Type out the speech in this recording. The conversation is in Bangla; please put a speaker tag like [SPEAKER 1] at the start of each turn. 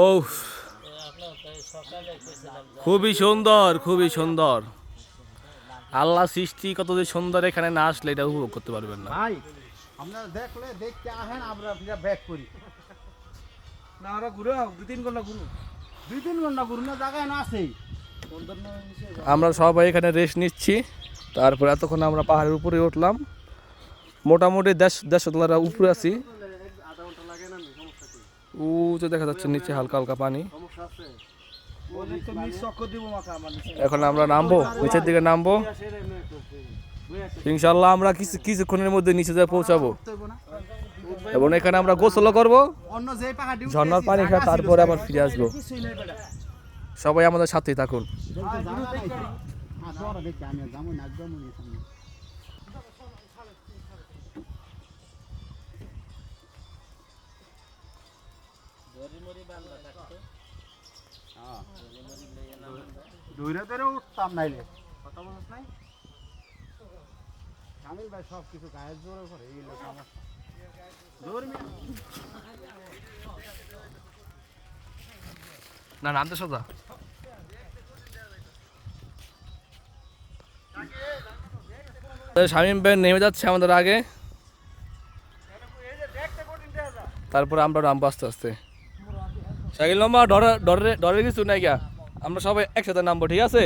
[SPEAKER 1] ও খুবই সুন্দর, খুবই সুন্দর। আল্লাহ সৃষ্টি কত যে সুন্দর, এখানে না আসলে এটা উপভোগ করতে পারবেন না
[SPEAKER 2] ভাই। আপনারা দেখলে দেখতে আসেন, আমরা ব্যাক করি না, আমরা ঘুরে 2-3 ঘন্টা ঘুরু, 2-3 ঘন্টা ঘুরু না, জায়গায় না আছে।
[SPEAKER 1] আমরা সবাই এখানে রেস্ট নিচ্ছি। তারপর এতক্ষণ আমরা পাহাড়ের উপরে উঠলাম, মোটামুটি 150 তলার উপরে আছি। ও যে দেখা যাচ্ছে নিচে হালকা হালকা পানি। এখন আমরা নামবো, নিচের দিকে নামবো ইনশাল্লাহ। আমরা কিছুক্ষণের মধ্যে নিচে যা পৌঁছাবো এবং এখানে আমরা গোসলও করবো, ঝর্ণার পানি খাই, তারপরে আবার ফিরে আসবো। সবাই আমাদের সাথেই থাকুন।
[SPEAKER 2] উঠতাম নাইলে কথা বলছ নাই কামিল ভাই, সব কিছু গায়ের জোরে করে এই লোক আমার জোর
[SPEAKER 1] না নামতে সোজা। শামীম ভাই নেমে যাচ্ছে আমাদের আগে, তারপরে আমরা নামবো আস্তে আস্তে। শাকিল লম্বা ডরের কিছু নাই গা, আমরা সবাই একসাথে নামবো, ঠিক আছে?